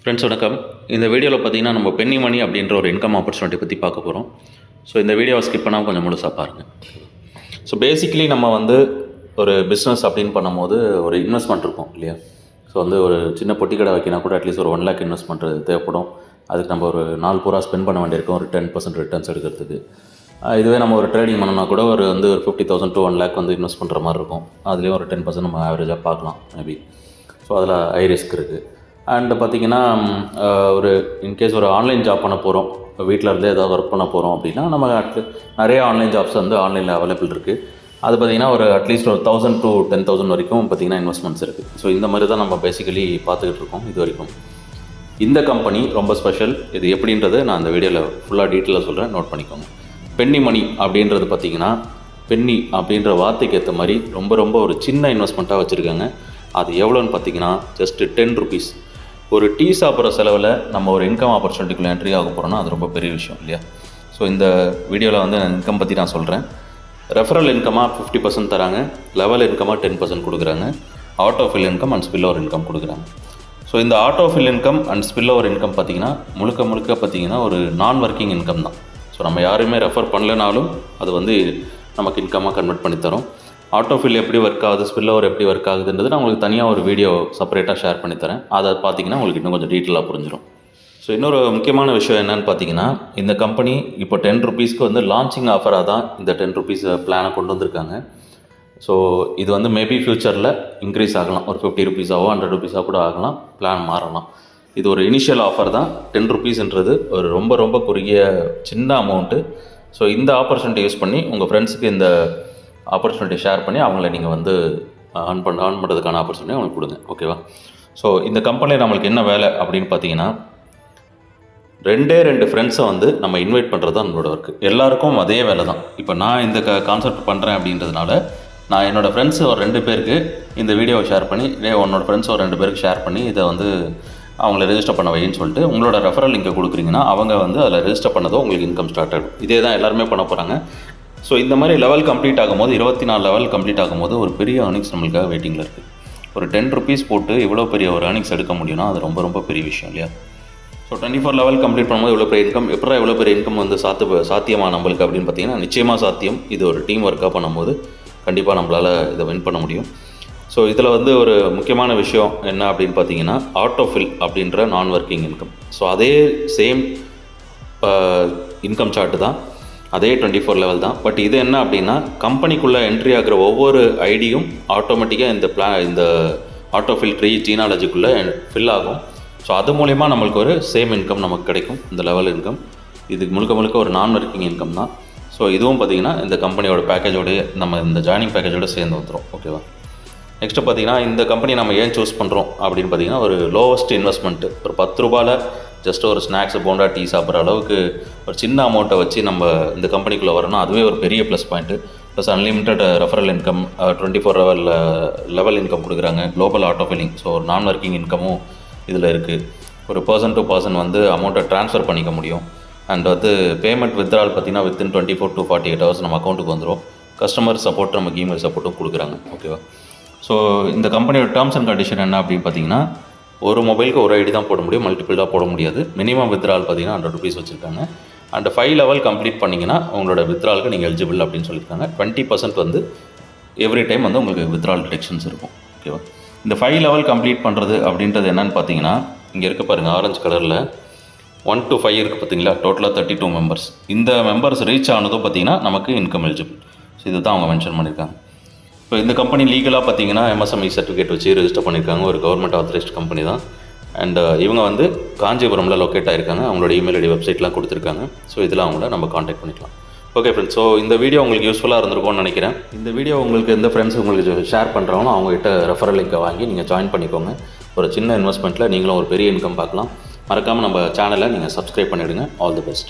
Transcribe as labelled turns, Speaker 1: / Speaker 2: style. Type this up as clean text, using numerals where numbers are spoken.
Speaker 1: Friends வணக்கம். இந்த வீடியோவில் பார்த்தீங்கன்னா நம்ம பென்னி மணி அப்படின்ற ஒரு இன்கம் ஆப்பர்ச்சுனிட்டி பற்றி பார்க்க போகிறோம். ஸோ இந்த வீடியோவை ஸ்கிப் பண்ணாமல் கொஞ்சம் முழுசாக பாருங்கள். ஸோ பேசிக்கலி நம்ம ஒரு பிஸ்னஸ் அப்படின்னு பண்ணும்போது ஒரு இன்வெஸ்ட்மெண்ட் இருக்கும் இல்லையா? ஸோ ஒரு சின்ன பொட்டி கடை வைக்கினா கூட அட்லீஸ்ட் ஒரு 1 lakh இன்வெஸ்ட்மெண்ட் தேவைப்படும். அதுக்கு நம்ம ஒரு நாள் பூரா ஸ்பெண்ட் பண்ண வேண்டியிருக்கும் ஒரு 10% ரிட்டர்ன்ஸ் எடுக்கிறதுக்கு. இதுவே நம்ம ஒரு ட்ரேடிங் பண்ணோம்னா கூட ஒரு 50,000 to 1 lakh இன்வெஸ்ட் பண்ணுற மாதிரி இருக்கும். அதுலேயும் ஒரு 10% நம்ம ஆவரேஜாக பார்க்கலாம் மேபி. ஸோ அதில் ஹை ரிஸ்க் இருக்குது. அண்டு பார்த்திங்கன்னா ஒரு இன்கேஸ் ஒரு ஆன்லைன் ஜாப் பண்ண போகிறோம், வீட்டில் இருந்தே ஏதாவது ஒர்க் பண்ண போகிறோம் அப்படின்னா நம்ம நிறைய ஆன்லைன் ஜாப்ஸ் ஆன்லைனில் அவைலபிள் இருக்குது. அது பார்த்திங்கன்னா ஒரு அட்லீஸ்ட் ஒரு 1,000 to 10,000 வரைக்கும் பார்த்திங்கன்னா இன்வெஸ்ட்மெண்ட்ஸ் இருக்குது. ஸோ இந்த மாதிரி தான் நம்ம பேசிக்கலி பார்த்துக்கிட்டு இருக்கோம் இது வரைக்கும். இந்த கம்பெனி ரொம்ப ஸ்பெஷல். இது எப்படின்றது நான் அந்த வீடியோவில் ஃபுல்லாக டீட்டெயிலாக சொல்கிறேன், நோட் பண்ணிக்கோங்க. பென்னி மணி அப்படின்றது பார்த்திங்கன்னா பென்னி அப்படின்ற வார்த்தைக்கு ஏற்ற மாதிரி ரொம்ப ஒரு சின்ன இன்வெஸ்ட்மெண்ட்டாக வச்சுருக்காங்க. அது எவ்வளோன்னு பார்த்திங்கன்னா ஜஸ்ட்டு 10 rupees. ஒரு டீ சாப்பிட்ற செலவில் நம்ம ஒரு இன்கம் ஆப்பர்ச்சுனிட்டிக்குள்ளே என்ட்ரி ஆக போகிறோன்னா அது ரொம்ப பெரிய விஷயம் இல்லையா? ஸோ இந்த வீடியோவில் இன்கம் பற்றி நான் சொல்கிறேன். ரெஃபரல் இன்கமாக 50% தராங்க, லெவல் இன்கமாக 10% கொடுக்குறாங்க, auto fill income and spill over income கொடுக்குறாங்க. ஸோ இந்த auto fill income and spill over income பார்த்திங்கன்னா முழுக்க பார்த்திங்கன்னா ஒரு நான் ஒர்க்கிங் இன்கம் தான். ஸோ நம்ம யாருமே ரெஃபர் பண்ணலைனாலும் அது நமக்கு இன்கமாக கன்வெர்ட் பண்ணி தரோம். ஆட்டோஃபில் எப்படி ஒர்க் ஆகுது, ஸ்பில் ஓவர் எப்படி ஒர்க் ஆகுதுன்றது நான் உங்களுக்கு தனியாக ஒரு வீடியோ செப்பரேட்டாக ஷேர் பண்ணித்தரேன். அதை பார்த்தீங்கன்னா உங்களுக்கு இன்னும் கொஞ்சம் டீட்டெயிலாக புரிஞ்சிடும். ஸோ இன்னொரு முக்கியமான விஷயம் என்னென்னு பார்த்தீங்கன்னா, இந்த கம்பெனி இப்போ 10 rupeesக்கு லான்ச்சிங் ஆஃபராக தான் இந்த 10 rupees பிளானை கொண்டு வந்திருக்காங்க. ஸோ இது மேபி ஃப்யூச்சரில் இன்க்ரீஸ் ஆகலாம், ஒரு 50 rupeesஆவோ 100 rupeesஆ கூட ஆகலாம், பிளான் மாறலாம். இது ஒரு இனிஷியல் ஆஃபர் தான். 10 rupeesன்றது ஒரு ரொம்ப குறுகிய சின்ன அமௌண்ட்டு. ஸோ இந்த ஆப்பர்ச்சுனிட்டி யூஸ் பண்ணி உங்கள் ஃப்ரெண்ட்ஸுக்கு இந்த ஆப்பர்ச்சுனிட்டி ஷேர் பண்ணி அவங்கள நீங்கள் ஆன் பண்ணுறதுக்கான ஆப்பர்ச்சுனிட்டி அவங்களுக்கு கொடுங்க, ஓகேவா? ஸோ இந்த கம்பெனியில் நம்மளுக்கு என்ன வேலை அப்படின்னு பார்த்தீங்கன்னா, 2 ஃப்ரெண்ட்ஸை நம்ம இன்வைட் பண்ணுறது தான் நம்மளோட ஒர்க்கு. எல்லாருக்கும் அதே வேலை தான். இப்போ நான் இந்த கான்செப்ட் பண்ணுறேன் அப்படின்றதுனால நான் என்னோடய ஃப்ரெண்ட்ஸு ஒரு 2 பேருக்கு இந்த வீடியோவை ஷேர் பண்ணி, உன்னோட ஃப்ரெண்ட்ஸ் ஒரு 2 பேருக்கு ஷேர் பண்ணி இதை அவங்கள ரெஜிஸ்டர் பண்ண வைன்னு சொல்லிட்டு உங்களோட ரெஃபரல் லிங்கை கொடுக்குறீங்கன்னா அவங்க அதில் ரெஜிஸ்டர் பண்ணதோ உங்களுக்கு இன்கம் ஸ்டார்ட் ஆகிடும். இதே தான் எல்லாருமே பண்ண போகிறாங்க. ஸோ இந்த மாதிரி லெவல் கம்ப்ளீட் ஆகும்போது 24 லெவல் கம்ப்ளீட் ஆகும்போது ஒரு பெரிய ஏர்னிங்ஸ் நம்மளுக்காக வெயிட்டிங்கில் இருக்குது. ஒரு 10 rupees போட்டு இவ்வளோ பெரிய ஒரு ஏர்னிங்ஸ் எடுக்க முடியும்னா அது ரொம்ப பெரிய விஷயம் இல்லையா? ஸோ 24 லெவல் கம்ப்ளீட் பண்ணும்போது இவ்வளோ பெரிய இன்கம், எப்படா இவ்வளோ பெரிய இன்கம் சாத்தியமாக நம்மளுக்கு அப்படின்னு பார்த்தீங்கன்னா நிச்சயமாக சாத்தியம். இது ஒரு டீம் ஒர்க்காக பண்ணும்போது கண்டிப்பாக நம்மளால் இதை வின் பண்ண முடியும். ஸோ இதில் ஒரு முக்கியமான விஷயம் என்ன அப்படின்னு பார்த்தீங்கன்னா, ஆட்டோஃபில் அப்படின்ற நான் ஒர்க்கிங் இன்கம். ஸோ அதே சேம் இன்கம் சார்ட்டு தான், அதே 24 லெவல் தான். பட் இது என்ன அப்படின்னா, கம்பெனிக்குள்ளே என்ட்ரி ஆகிற ஒவ்வொரு ஐடியும் ஆட்டோமேட்டிக்காக இந்த ஆட்டோஃபில் ட்ரீ ஜீனாலஜிக்குள்ளே ஃபில் ஆகும். ஸோ அது மூலயமா நம்மளுக்கு ஒரு சேம் இன்கம் நமக்கு கிடைக்கும், இந்த லெவல் இன்கம். இது முழுக்க ஒரு நான் ஒர்க்கிங் இன்கம் தான். ஸோ இதுவும் பார்த்திங்கன்னா இந்த கம்பெனியோட பேக்கேஜோடு நம்ம இந்த ஜாயினிங் பேக்கேஜோடு சேர்ந்து வந்துடும், ஓகேவா? நெக்ஸ்ட்டு பார்த்திங்கன்னா இந்த கம்பெனி நம்ம ஏன் சூஸ் பண்ணுறோம் அப்படின்னு பார்த்திங்கன்னா, ஒரு லோவஸ்ட் இன்வெஸ்ட்மெண்ட்டு, ஒரு 10 ரூபாயில் ஜஸ்ட் ஒரு ஸ்நாக்ஸ், போண்டா, டீ சாப்பிட்ற அளவுக்கு ஒரு சின்ன அமௌண்ட்டை வச்சு நம்ம இந்த கம்பெனிக்குள்ளே வரணும். அதுவே ஒரு பெரிய plus point. Plus unlimited referral income, 24 level income கொடுக்குறாங்க, குளோபல் ஆட்டோ ஃபில்லிங். ஸோ ஒரு நான் ஒர்க்கிங் இன்கமும் இதில் இருக்குது. ஒரு பர்சன் டு பர்சன் அமௌண்ட்டை ட்ரான்ஸ்ஃபர் பண்ணிக்க முடியும். அண்ட் பேமெண்ட் வித்ட்ரால் பார்த்திங்கன்னா வித்தின் 24 to 48 hours நம்ம அக்கௌண்ட்டுக்கு வந்துடும். கஸ்டமர் சப்போர்ட், நமக்கு இமெயில் சப்போர்ட்டும் கொடுக்குறாங்க, ஓகேவா? ஸோ இந்த கம்பெனியோட டேர்ம்ஸ் அண்ட் கண்டிஷன் என்ன அப்படின்னு பார்த்தீங்கன்னா, ஒரு மொபைலுக்கு ஒரு ஐடி தான் போட முடியும், மல்டிபிளாக போட முடியாது. மினிமம் வித்ட்ரால் பார்த்தீங்கன்னா 100 rupees வச்சுருக்காங்க. அண்ட் 5 லெவல் கம்ப்ளீட் பண்ணிங்கன்னா உங்களோட வித்ட்ராலுக்கு நீங்கள் எலிஜிபிள் அப்படின்னு சொல்லியிருக்காங்க. 20% எவ்ரி டைம் உங்களுக்கு வித்ட்ரால் டிடெக்ஷன்ஸ் இருக்கும், ஓகேவா? இந்த 5 லெவல் கம்ப்ளீட் பண்ணுறது அப்படின்றது என்னென்னு பார்த்தீங்கன்னா, இங்கே இருக்க பாருங்கள் ஆரஞ்சு கலரில் 1 to 5 இருக்குது பார்த்தீங்களா? டோட்டலாக 32 மெம்பர்ஸ். இந்த மெம்பர்ஸ் ரீச் ஆனதும் பார்த்தீங்கன்னா நமக்கு இன்கம் எலிஜிபிள். ஸோ இதை தான் அவங்க மென்ஷன் பண்ணியிருக்காங்க. இப்போ இந்த கம்பெனி லீகலாக பார்த்தீங்கன்னா MSME சர்டிஃபிகேட் வச்சு ரெஜிஸ்டர் பண்ணியிருக்காங்க. ஒரு கவர்மெண்ட் ஆத்தரைஸ்ட் கம்பெனி தான். அண்ட் இவங்க காஞ்சிபுரமில் லொக்கேட் ஆகிருக்காங்க. அவங்களோட இமெயில் ஐடி வெப்சைட்லாம் கொடுத்துருக்காங்க. ஸோ இதில் அவங்கள நம்ம காண்டாக்ட் பண்ணிக்கலாம். ஓகே ஃப்ரெண்ட்ஸ், ஸோ இந்த வீடியோ உங்களுக்கு யூஸ்ஃபுல்லாக இருந்திருக்கும்னு நினைக்கிறேன். இந்த வீடியோ உங்களுக்கு எந்த ஃப்ரெண்ட்ஸ் உங்களுக்கு ஷேர் பண்ணுறாங்களோ அவங்ககிட்ட ரெஃபரல் லிங்கை வாங்கி நீங்கள் ஜாயின் பண்ணிக்கோங்க. ஒரு சின்ன இன்வெஸ்ட்மெண்ட்டில் நீங்களும் ஒரு பெரிய இன்கம் பார்க்கலாம். மறக்காமல் நம்ம சேனலை நீங்கள் சப்ஸ்கிரைப் பண்ணிவிடுங்க. All the best.